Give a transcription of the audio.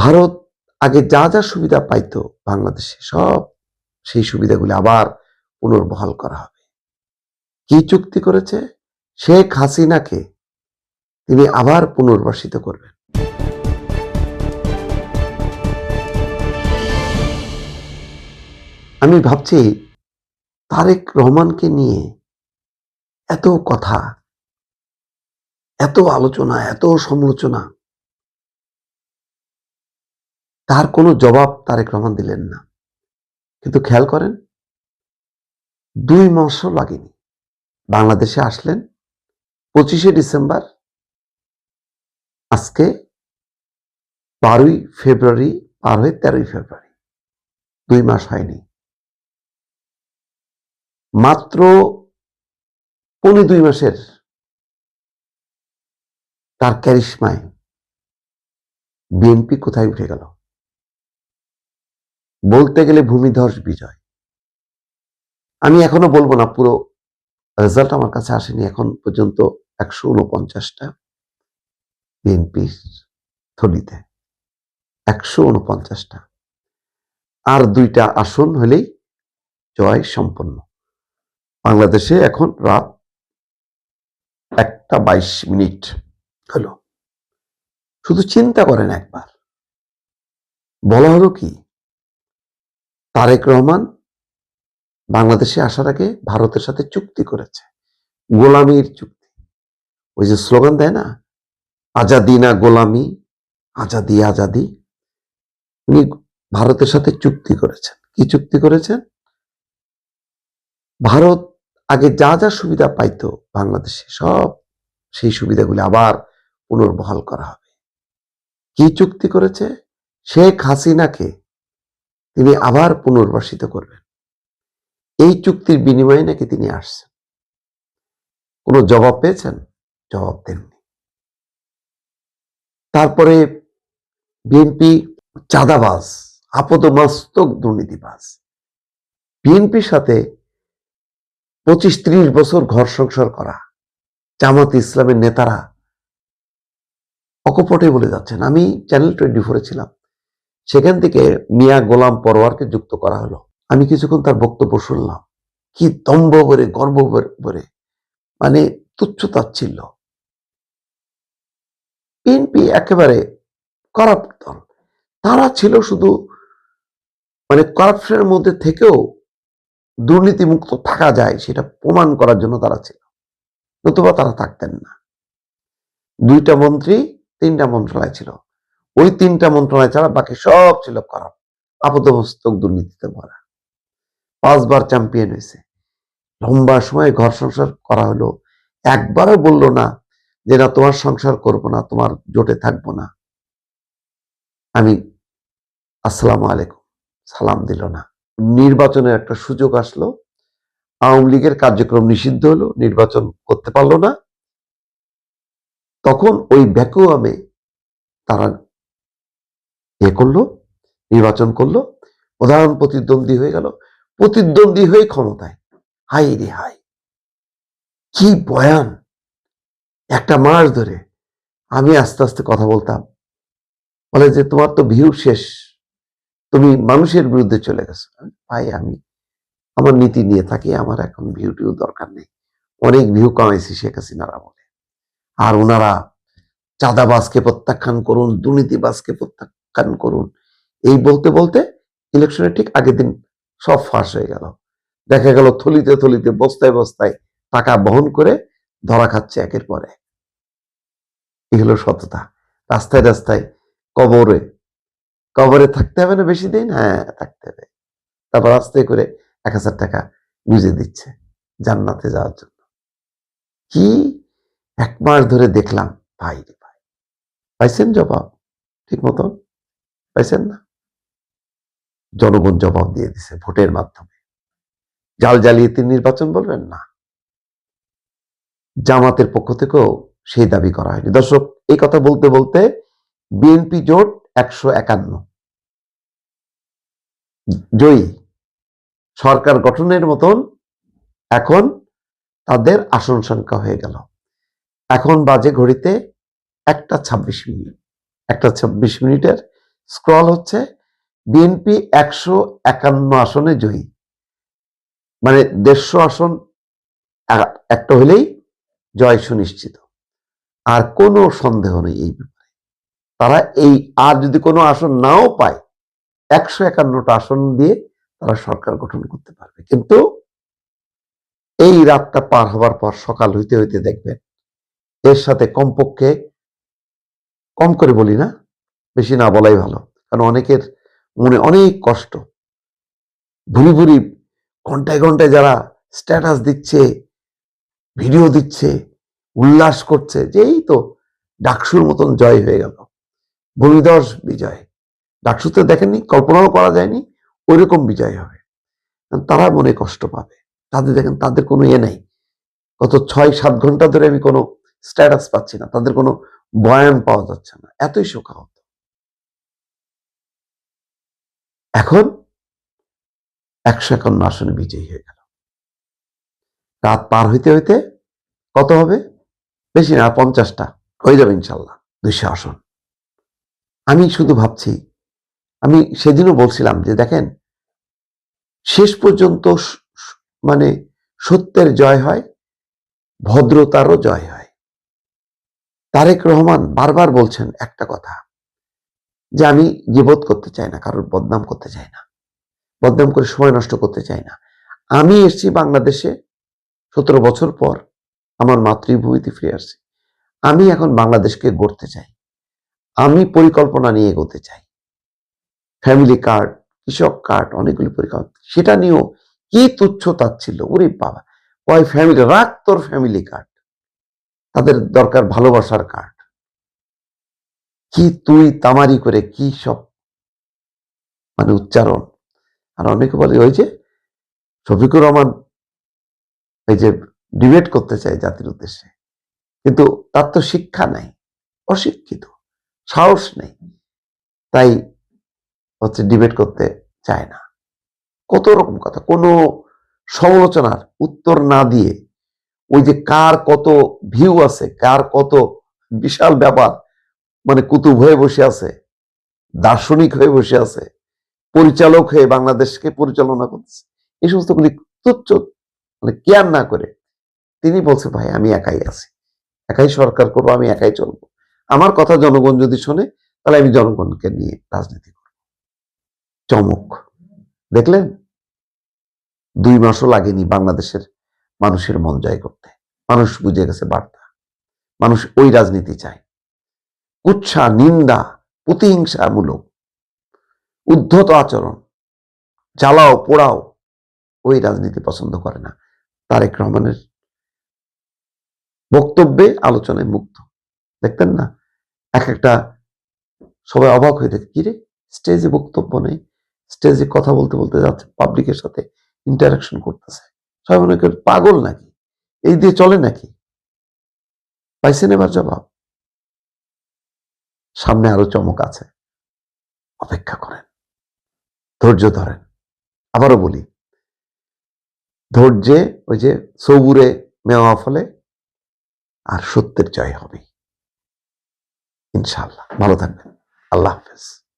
ভারত আগে যা যা সুবিধা পাইতো বাংলাদেশে সব সেই সুবিধাগুলি আবার পুনর্বহাল করা হবে। কি চুক্তি করেছে? শেখ হাসিনাকে তিনি আবার পুনর্বাসিত করবেন। আমি ভাবছি তারেক রহমানকে নিয়ে এত কথা, এত আলোচনা, এত সমালোচনা, তার কোনো জবাব তারেক রহমান দিলেন না। কিন্তু খেয়াল করেন, 2 মাসও লাগেনি বাংলাদেশে আসলেন 25শে ডিসেম্বর, আজকে 12ই ফেব্রুয়ারি পার হয়ে 13ই ফেব্রুয়ারি, 2 মাস হয়নি। মাত্র 2 মাসের তার ক্যারিশমায় বিএনপি কোথায় উঠে গেল? বলতে গেলে ভূমিধস বিজয়। আমি এখনো বলবো না, পুরো রেজাল্ট আমার কাছে আসেনি এখন পর্যন্ত। 149টা বিএনপির থলিতে, 149টা, আর 2টা আসন হলেই জয় সম্পন্ন। বাংলাদেশে এখন রাত 1:22 হলো। শুধু চিন্তা করেন একবার, বলা হলো কি, তারেক রহমান বাংলাদেশে আসার আগে ভারতের সাথে চুক্তি করেছে, গোলামির চুক্তি। ওই যে স্লোগান দেয় না, আজাদি না গোলামি, আজাদি আজাদি। উনি ভারতের সাথে চুক্তি করেছেন। কি চুক্তি করেছেন? ভারত আগে যা যা সুবিধা পাইতো বাংলাদেশে সব সেই সুবিধাগুলি আবার পুনর্বহাল করা হবে। কি চুক্তি করেছে? শেখ হাসিনাকে তিনি আবার পুনর্বাসিত করবেন। এই চুক্তির বিনিময়ে নাকি তিনি আসছেন। কোনো জবাব পেয়েছেন? জবাব দেননি। তারপরে বিএনপি চাঁদাবাজ, আপদমস্তক দুর্নীতিবাজ। বিএনপির সাথে 25-30 বছর ঘর সংসার করা জামাত ইসলামের নেতারা অকপটে বলে যাচ্ছেন। আমি চ্যানেল 24-এ ছিলাম, সেখান থেকে মিয়া গোলাম পরোয়ারকে যুক্ত করা হলো। আমি কিছুক্ষণ তার বক্তব্য শুনলাম। কি দম্ভ ভরে, গর্ব ভরে, মানে তুচ্ছ-তাচ্ছিল্য। বিএনপি একেবারে করাপ্ট দল। তারা ছিল শুধু মানে করাপশনের মধ্যে থেকেও দুর্নীতিমুক্ত থাকা যায় সেটা প্রমাণ করার জন্য তারা ছিল, নতুবা তারা থাকতেন না। 2টা মন্ত্রী, 3টা মন্ত্রণালয় ছিল। ওই 3টা মন্ত্রণালয় ছাড়া বাকি সব ছিল করাপ্ট, আপদমস্তক দুর্নীতিতে ভরা। 5 বার চ্যাম্পিয়ন হয়েছে। লম্বা সময় ঘর সংসার করা হলো। একবারও বলল না যে না তোমার সংসার করবো না, তোমার জোটে থাকবো না। আমি আসসালামু আলাইকুম সালাম দিল না। নির্বাচনের একটা সুযোগ আসলো, আওয়ামী লীগের কার্যক্রম নিষিদ্ধ হলো, নির্বাচন করতে পারলো না। তখন ওই ভ্যাকুয়ামে তারা করলো, নির্বাচন করলো, প্রধান প্রতিদ্বন্দ্বী হয়ে গেল, প্রতিদ্বন্দ্বী হয়ে ক্ষমতায়। হাই রে হাই, কি বয়ান! 1 মাস ধরে আমি আস্তে আস্তে কথা বলতাম, বলে যে তোমার তো ভিউ শেষ, তুমি মানুষের বিরুদ্ধে চলে গেছো। ভাই, আমি আমার নীতি নিয়ে থাকি, আমার এখন ভিউ টিউ দরকার নেই। অনেক ভিউ কামাইছি শেখ হাসিনার আমলে। আর ওনারা চাঁদাবাজকে প্রত্যাখ্যান করুন, দুর্নীতিবাজকে প্রত্যাখ্যান করুন, এই বলতে বলতে ইলেকশনের ঠিক আগের দিন সব ফাঁস হয়ে গেল। দেখা গেল থলিতে থলিতে, বস্তায় বস্তায় টাকা বহন করে ধরা খাচ্ছে একের পর এক। এই হলো সততা। রাস্তায় রাস্তায় কবরে থাকতে হবে না বেশি দিন, হ্যাঁ থাকতে হবে। তারপর আস্তে করে 1000 টাকা গুঁজে দিচ্ছে জান্নাতে যাওয়ার জন্য। কি 1 মাস ধরে দেখলাম। ভাই রে ভাই, পাইছেন জবাব ঠিক মতো? পাইছেন না? জনগণ জবাব দিয়ে দিছে ভোটের মাধ্যমে। জাল জালিয়াতির নির্বাচন বলবেন না, জামাতের পক্ষ থেকেও সেই দাবি করা হয়নি। দর্শক, এই কথা বলতে বলতে বিএনপি জোট 151 জয়ী, সরকার গঠনের মতন এখন তাদের আসন সংখ্যা হয়ে গেল। এখন বাজে ঘড়িতে 1:26। 1:26 স্ক্রল হচ্ছে বিএনপি 151 আসনে জয়ী, মানে 150 আসন একটা হলেই জয় সুনিশ্চিত, আর কোনো সন্দেহ নেই এই ব্যাপারে। তারা এই আর যদি কোনো আসন নাও পায় 151টা আসন দিয়ে তারা সরকার গঠন করতে পারবে। কিন্তু এই রাতটা পার হবার পর সকাল হইতে হইতে দেখবেন এর সাথে কমপক্ষে, কম করে বলি না, বেশি না বলাই ভালো, কারণ অনেকের মনে অনেক কষ্ট, ভুরি ভুরি ঘন্টায় ঘন্টায় যারা স্ট্যাটাস দিচ্ছে, ভিডিও দিচ্ছে, উল্লাস করছে যে এই তো ডাকসুর মতন জয় হয়ে গেল, ভূমিধস বিজয়। ডাকসুতে দেখেননি, কল্পনাও করা যায়নি ওইরকম বিজয় হবে। তারা মনে কষ্ট পাবে। তাদের দেখেন, তাদের কোনো নেই, গত 6-7 ঘন্টা ধরে আমি কোনো স্ট্যাটাস পাচ্ছি না, তাদের কোনো বয়ান পাওয়া যাচ্ছে না, এতই শোকাহত। এখন 151 আসনে বিজয়ী হয়ে গেল। রাত পার হইতে হইতে কত হবে? বেশি না, 50টা হয়ে যাবে ইনশাল্লাহ, 200 আসন। আমি শুধু ভাবছি, আমি সেদিনও বলছিলাম যে দেখেন, শেষ পর্যন্ত মানে সত্যের জয় হয়, ভদ্রতারও জয় হয়। তারেক রহমান বারবার বলছেন একটা কথা, যে আমি গীবত করতে চাই না, কারোর বদনাম করতে চাই না, বদনাম করে সময় নষ্ট করতে চাই না। আমি এসেছি বাংলাদেশে 17 বছর পর, আমার মাতৃভূমিতে ফিরে আসছি। আমি এখন বাংলাদেশকে গড়তে চাই, আমি পরিকল্পনা নিয়ে এগোতে চাই। ফ্যামিলি কার্ড, কৃষক কার্ড, অনেকগুলি পরিকল্পনা, সেটা নিয়েও কি তুচ্ছ তাচ্ছিল, ওরে বাবা, ওই ফ্যামিলি, রাখ তোর ফ্যামিলি কার্ড, তাদের দরকার ভালোবাসার কার্ড। কি তুই তামারি করে কি সব মানে উচ্চারণ। আর অনেকে বলে ওই যে শফিকুর রহমান এই যে ডিবেট করতে চায় জাতির উদ্দেশ্যে, কিন্তু তার তো শিক্ষা নাই, অশিক্ষিত, সাহস নেই, তাই হচ্ছে ডিবেট করতে চায় না। কত রকম কথা, কোনো সমালোচনার উত্তর না দিয়ে ওই যে কার কত ভিউ আছে, কার কত বিশাল ব্যাপার, মানে কুতুব হয়ে বসে আছে, দার্শনিক হয়ে বসে আছে, পরিচালক হয়ে বাংলাদেশকে পরিচালনা করছে, এই সমস্তগুলি তুচ্ছ মানে কেয়ার না করে তিনি বলছে ভাই আমি একাই আছি, একাই সরকার করবো, আমি একাই চলবো, আমার কথা জনগণ যদি শোনে তাহলে আমি জনগণকে নিয়ে রাজনীতি করব। চমক দেখলেন, 2 মাসও লাগেনি বাংলাদেশের মানুষের মন জয় করতে। মানুষ বুঝে গেছে বার্তা, মানুষ ওই রাজনীতি চায়, কুৎসা, নিন্দা, প্রতিহিংসামূলক, উদ্ধত আচরণ, জ্বালাও পোড়াও, ওই রাজনীতি পছন্দ করে না। তারেক রহমানের বক্তব্যে, আলোচনায় মুগ্ধ, দেখতেন না, এক একটা সবাই অবাক হয়ে দেখে, কিরে স্টেজে বক্তব্য নেই, স্টেজে কথা বলতে বলতে যাচ্ছে, পাবলিকের সাথে ইন্টারাকশন করতেছে, সবাই মনে করে পাগল নাকি, এই দিয়ে চলে নাকি। পাইছেন এবার জবাব। সামনে আরো চমক আছে, অপেক্ষা করেন, ধৈর্য ধরেন। আবারও বলি, ধৈর্যে ওই যে সবুরে মেওয়া ফলে, আর সত্যের জয় হবে ইনশাআল্লাহ। ভালো থাকবেন, আল্লাহ হাফেজ।